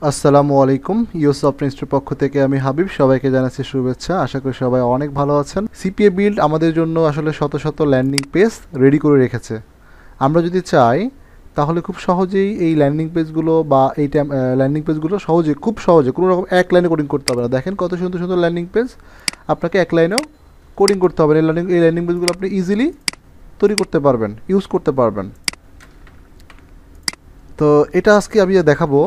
আসসালামু আলাইকুম। ইউসফট ইনস্টিটিউট পক্ষ থেকে আমি হাবিব, সবাইকে জানাচ্ছি শুভেচ্ছা। আশা করি সবাই অনেক ভালো আছেন। সিপিএ বিল্ড আমাদের জন্য আসলে শত শত ল্যান্ডিং পেজ রেডি করে রেখেছে। আমরা যদি চাই তাহলে খুব সহজেই এই ল্যান্ডিং পেজগুলো বা এই ল্যান্ডিং পেজগুলো খুব সহজে কোনো রকম এক লাইনে কোডিং করতে হবে না। দেখেন কত সুন্দর সুন্দর ল্যান্ডিং পেজ, আপনাকে এক লাইনেও কোডিং করতে হবে না। এই ল্যান্ডিং পেজগুলো আপনি ইজিলি তৈরি করতে পারবেন, ইউজ করতে পারবেন। তো এটা আজকে আমি দেখাবো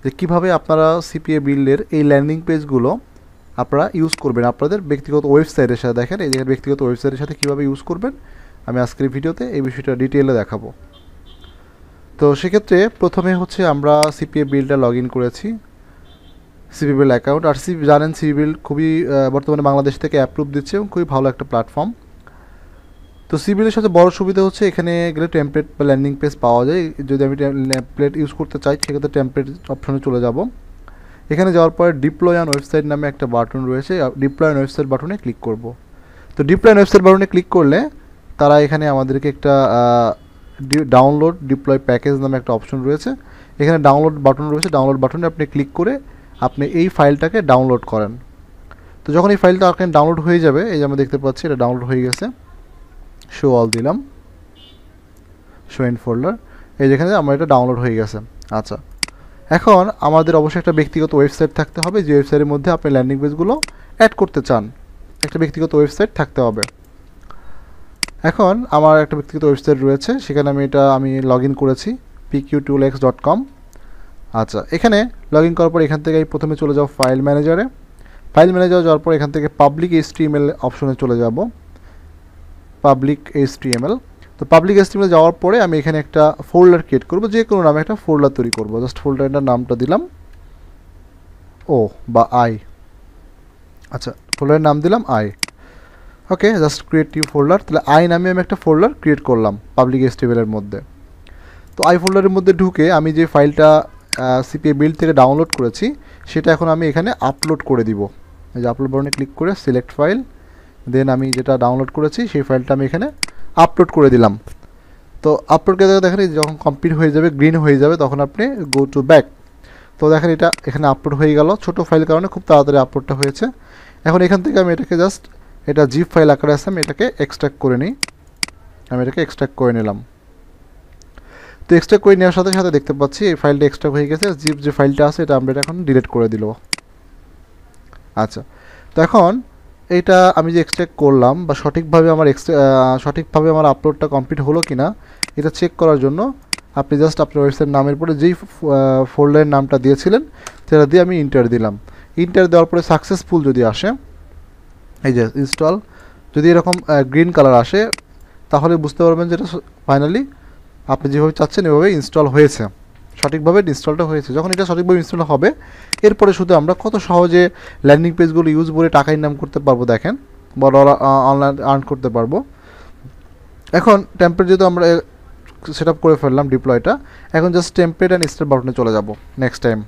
যে কীভাবে আপনারা সিপিএ বিল্ডের এই ল্যান্ডিং পেজগুলো আপনারা ইউজ করবেন আপনাদের ব্যক্তিগত ওয়েবসাইটের সাথে। দেখেন এই যে ব্যক্তিগত ওয়েবসাইটের সাথে কীভাবে ইউজ করবেন আমি আজকের ভিডিওতে এই বিষয়টা ডিটেইলে দেখাবো। তো সেক্ষেত্রে প্রথমে হচ্ছে আমরা সিপিএ বিল্ডটা লগ ইন করেছি, সিপিএ বিল্ড অ্যাকাউন্ট। আর জানেন সিপিএ বিল্ড খুবই বর্তমানে বাংলাদেশ থেকে অ্যাপ্রুভ দিচ্ছে এবং খুবই ভালো একটা প্ল্যাটফর্ম। তো সিভিলের সাথে বড় সুবিধা হচ্ছে এখানে গেলে টেমপ্লেট বা ল্যান্ডিং পেজ পাওয়া যায়। যদি আমি টেমপ্লেট ইউজ করতে চাই সেক্ষেত্রে টেমপ্লেট অপশনে চলে যাব। এখানে যাওয়ার পরে ডিপ্লয় অন ওয়েবসাইট নামে একটা বাটন রয়েছে, ডিপ্লয় অন ওয়েবসাইট বাটনে ক্লিক করব। তো ডিপ্লয় অন ওয়েবসাইট বাটনে ক্লিক করলে তারা এখানে আমাদেরকে একটা ডাউনলোড ডিপ্লয় প্যাকেজ নামে একটা অপশন রয়েছে। এখানে ডাউনলোড বাটন রয়েছে, ডাউনলোড বাটনে আপনি ক্লিক করে আপনি এই ফাইলটাকে ডাউনলোড করেন। তো যখন এই ফাইলটা আপনার ডাউনলোড হয়ে যাবে, এই যে আমরা দেখতে পাচ্ছি এটা ডাউনলোড হয়ে গেছে। শো অল দিলাম, শো ইন ফোল্ডার, এই যেখানে আমার এটা ডাউনলোড হয়ে গেছে। আচ্ছা, এখন আমাদের অবশ্যই একটা ব্যক্তিগত ওয়েবসাইট থাকতে হবে, যে ওয়েবসাইটের মধ্যে আপনি ল্যান্ডিং পেজগুলো অ্যাড করতে চান। একটা ব্যক্তিগত ওয়েবসাইট থাকতে হবে। এখন আমার একটা ব্যক্তিগত ওয়েবসাইট রয়েছে, সেখানে আমি লগ ইন করেছি pq2lex.com। আচ্ছা, এখানে লগ ইন করার পর এখান থেকে প্রথমে চলে যাব ফাইল ম্যানেজারে। ফাইল ম্যানেজারে যাওয়ার পর এখান থেকে পাবলিক HTML অপশনে চলে যাব, পাবলিক HTML। তো পাবলিক HTML যাওয়ার পরে আমি এখানে একটা ফোল্ডার ক্রিয়েট করব, যে কোনো নামে একটা ফোল্ডার তৈরি করব। জাস্ট ফোল্ডারটার নামটা দিলাম ও বা আই। আচ্ছা, ফোল্ডারের নাম দিলাম I. Okay, just create new folder. তাহলে আই নামে আমি একটা ফোল্ডার ক্রিয়েট করলাম পাবলিক HTML-এর মধ্যে। তো আই ফোল্ডারের মধ্যে ঢুকে আমি যে ফাইলটা সিপিএ বিল্ড থেকে ডাউনলোড করেছি সেটা এখন আমি এখানে আপলোড করে দিব। এই যে আপলোড বাটনে ক্লিক করে সিলেক্ট ফাইল, দেন আমি যেটা ডাউনলোড করেছি সেই ফাইলটা আমি এখানে আপলোড করে দিলাম। তো আপলোড করে দেখেন যখন কমপ্লিট হয়ে যাবে, গ্রিন হয়ে যাবে, তখন আপনি গো টু ব্যাক। তো দেখেন এটা এখানে আপলোড হয়ে গেল। ছোটো ফাইল কারণে খুব তাড়াতাড়ি আপলোডটা হয়েছে। এখন এখান থেকে আমি এটাকে জাস্ট, এটা জিপ ফাইল আকারে আছে, আমি এটাকে এক্সট্রাক্ট করে নিই। আমি এটাকে এক্সট্রাক্ট করে নিলাম। তো এক্সট্রাক্ট করে নেওয়ার সাথে সাথে দেখতে পাচ্ছি এই ফাইলটা এক্সট্রাক্ট হয়ে গেছে। জিপ যে ফাইলটা আছে এটা আমরা এখন ডিলিট করে দিল। আচ্ছা, তো এখন এইটা আমি যে এক্সট্রাক্ট করলাম বা সঠিকভাবে আমার আপলোডটা কমপ্লিট হলো কি না এটা চেক করার জন্য আপনি জাস্ট আপনার ওয়েবসাইট নামের পরে যেই ফোল্ডারের নামটা দিয়েছিলেন সেটা দিয়ে আমি ইন্টার দিলাম। ইন্টার দেওয়ার পরে সাকসেসফুল যদি আসে, এই যে ইনস্টল, যদি এরকম গ্রিন কালার আসে তাহলে বুঝতে পারবেন যে এটা ফাইনালি আপনি যেভাবে চাচ্ছেন এভাবে ইনস্টল হয়েছে, সঠিকভাবে ইনস্টলটা হয়েছে। যখন এটা সঠিকভাবে ইনস্টল হবে এরপরে শুধু আমরা কত সহজে ল্যান্ডিং পেজগুলো ইউজ করে টাকা ইনকাম করতে পারবো, দেখেন, বা অনলাইন আর্ন করতে পারবো। এখন টেমপ্লেট যেহেতু আমরা সেট আপ করে ফেললাম ডিপ্লয়টা, এখন জাস্ট টেমপ্লেট অ্যান্ড স্টার্ট বাটনে চলে যাব নেক্সট টাইম।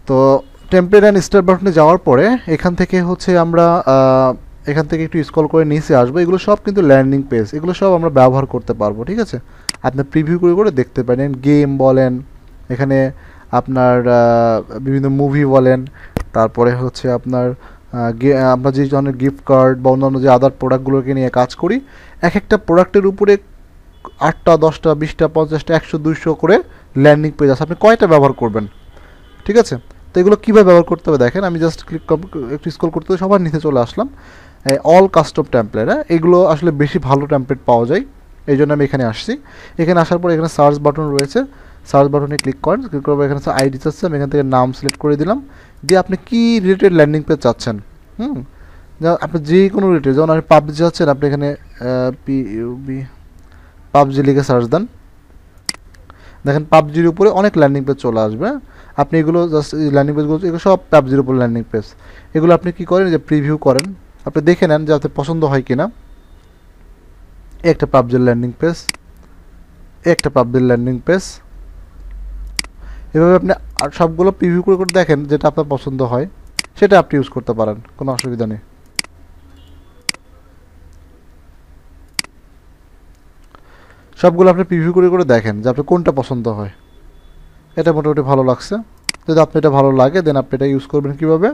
তো টেমপ্লেট অ্যান্ড স্টার্ট বাটনে যাওয়ার পরে এখান থেকে হচ্ছে আমরা এখান থেকে একটু স্ক্রল করে নিচে আসবো। এগুলো সব কিন্তু ল্যান্ডিং পেজ, এগুলো সব আমরা ব্যবহার করতে পারবো, ঠিক আছে। আপনি প্রিভিউ করে করে দেখতে পারেন, গেম বলেন, এখানে আপনার বিভিন্ন মুভি বলেন, তারপরে হচ্ছে আপনার আমরা যে ধরনের গিফট কার্ড বা অন্যান্য যে আদার প্রোডাক্টগুলোকে নিয়ে কাজ করি, এক একটা প্রোডাক্টের উপরে 8টা 10টা 20টা 50টা 100 200 করে ল্যান্ডিং পেজ আছে। আপনি কয়টা ব্যবহার করবেন, ঠিক আছে। তো এগুলো কীভাবে ব্যবহার করতে হবে দেখেন, আমি জাস্ট একটু স্ক্রল করতে সবার নিচে চলে আসলাম। অল কাস্টম টেমপ্লেট, এগুলো আসলে বেশি ভালো টেমপ্লেট পাওয়া যায়, এই জন্য আমি এখানে আসছি। এখানে আসার পর এখানে সার্চ বাটন রয়েছে, সার্চ বাটনে ক্লিক করেন। ক্লিক করার পর এখানে আইডি চাচ্ছে, আমি এখান থেকে নাম সিলেক্ট করে দিলাম। দিয়ে আপনি কী রিলেটেড ল্যান্ডিং পেজ চাচ্ছেন, আপনি যে কোনো রিলেটেড, যেমন আপনি পাবজি চাচ্ছেন, আপনি এখানে পাবজি লিখে সার্চ দেন, দেখেন পাবজির উপরে অনেক ল্যান্ডিং পেজ চলে আসবে। আপনি এগুলো জাস্ট ল্যান্ডিং পেজগুলো এগুলো সব পাবজির উপর ল্যান্ডিং পেজ। এগুলো আপনি কী করেন, যে প্রিভিউ করেন, আপনি দেখে নেন যে আপনার পছন্দ হয় কি না। একটা পাবজির ল্যান্ডিং পেজ, একটা পাবজির ল্যান্ডিং পেজ, এভাবে আপনি সবগুলো প্রিভিউ করে করে দেখেন, যেটা আপনার পছন্দ হয় সেটা আপনি ইউজ করতে পারেন, কোনো অসুবিধা নেই। সবগুলো আপনি প্রিভিউ করে করে দেখেন যে আপনার কোনটা পছন্দ হয়। এটা মোটামুটি ভালো লাগছে। যদি আপনি এটা ভালো লাগে দেন আপনি এটা ইউজ করবেন কীভাবে।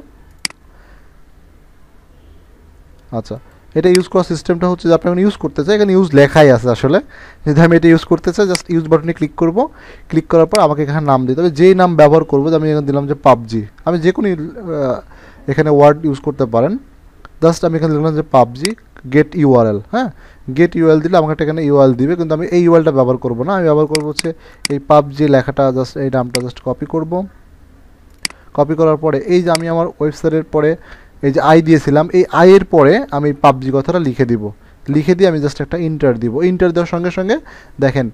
আচ্ছা, এটা ইউজ করার সিস্টেমটা হচ্ছে যে আপনি এখন ইউজ করতে চাই, এখানে ইউজ লেখাই আছে আসলে। যদি আমি এটা ইউজ করতে চাই জাস্ট ইউজ বাটনে ক্লিক করব, ক্লিক করার পর আমাকে এখানে নাম দিতে হবে, যেই নাম ব্যবহার করবো। আমি এখানে দিলাম যে পাবজি, আমি যে কোনো এখানে ওয়ার্ড ইউজ করতে পারেন। জাস্ট আমি এখানে লিখলাম যে পাবজি গেট ইউআরএল। হ্যাঁ, গেট ইউআরএল দিলে আমাকে এখানে ইউআরএল দিবে, কিন্তু আমি এই ইউআরএলটা ব্যবহার করবো না। আমি ব্যবহার করবো হচ্ছে এই পাবজি লেখাটা, জাস্ট এই নামটা জাস্ট কপি করব। কপি করার পরে এই যে আমি আমার ওয়েবসাইটের পরে এই যে আই দিয়েছিলাম, এই আইয়ের পরে আমি পাবজি কথাটা লিখে দিব। লিখে দিয়ে আমি জাস্ট একটা ইন্টার দিব। ইন্টার দেওয়ার সঙ্গে সঙ্গে দেখেন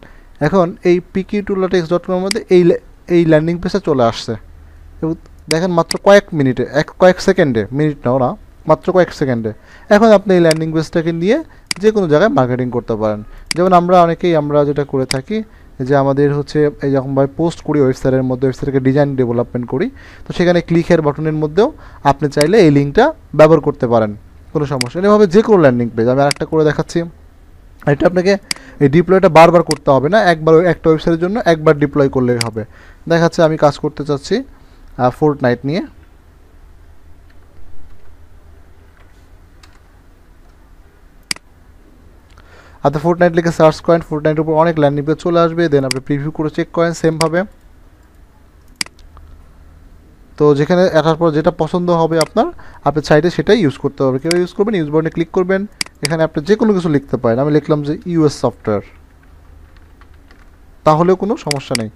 এখন এই pq2latex.com এর মধ্যে এই ল্যান্ডিং পেজে চলে আসছে। এবং দেখেন মাত্র কয়েক মিনিটে, কয়েক সেকেন্ডে, মিনিট নাও না, মাত্র কয়েক সেকেন্ডে এখন আপনি এই ল্যান্ডিং পেজটাকে নিয়ে যে কোনো জায়গায় মার্কেটিং করতে পারেন। যেমন আমরা যেটা করে থাকি যে আমাদের হচ্ছে এই যখনভাবে পোস্ট করি ওয়েবসাইটের মধ্যে, ওয়েবসাইটকে ডিজাইন ডেভেলপমেন্ট করি, তো সেখানে ক্লিকের বাটনের মধ্যেও আপনি চাইলে এই লিঙ্কটা ব্যবহার করতে পারেন, কোনো সমস্যা নেই। এভাবে যে কোনো ল্যান্ডিং পেজ আমি আরেকটা করে দেখাচ্ছি। এটা আপনাকে এই ডিপ্লয়টা বারবার করতে হবে না, একবার একটা ওয়েবসাইটের জন্য একবার ডিপ্লয় করলেই হবে। দেখাচ্ছে আমি কাজ করতে চাচ্ছি ফোর্টনাইট নিয়ে। আপনি ফোর্টনাইট লিখে সার্চ করেন, ফোর্টনাইটের উপর অনেক ল্যান্ডিং পেজ চলে আসবে। দেন আপনি প্রিভিউ করে চেক করেন সেমভাবে। তো যেখানে আসার পর যেটা পছন্দ হবে আপনার, আপনি চাইলে সেটাই ইউজ করতে হবে। কীভাবে ইউজ করবেন, ইউজ বাটনে ক্লিক করবেন, এখানে আপনি যে কোনো কিছু লিখতে পারেন। আমি লিখলাম যে ইউএস সফটওয়্যার, তাহলেও কোনো সমস্যা নেই।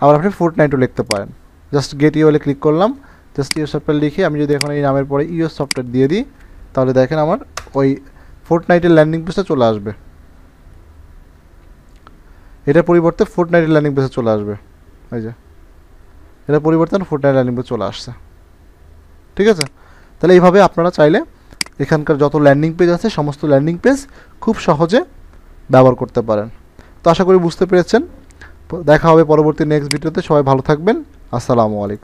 আবার আপনি ফোর্টনাইটও লিখতে পারেন। জাস্ট গেট ইউএলে ক্লিক করলাম, জাস্ট ইউএস সফটওয়্যার লিখে আমি যদি এখন এই নামের পরে ইউএস সফটওয়্যার দিয়ে দিই, তাহলে দেখেন আমার ওই ফোর্টনাইটের ল্যান্ডিং পেজটা চলে আসবে। এটার পরিবর্তে ফোর্টনাইটের ল্যান্ডিং পেজে চলে আসবে। এই যে এটা পরিবর্তন ফোর্টনাইট ল্যান্ডিং পেজ চলে আসছে। ঠিক আছে, তাহলে এইভাবে আপনারা চাইলে এখানকার যত ল্যান্ডিং পেজ আছে সমস্ত ল্যান্ডিং পেজ খুব সহজে ব্যবহার করতে পারেন। তো আশা করি বুঝতে পেরেছেন। দেখা হবে পরবর্তী নেক্সট ভিডিওতে। সবাই ভালো থাকবেন। আসসালামু আলাইকুম।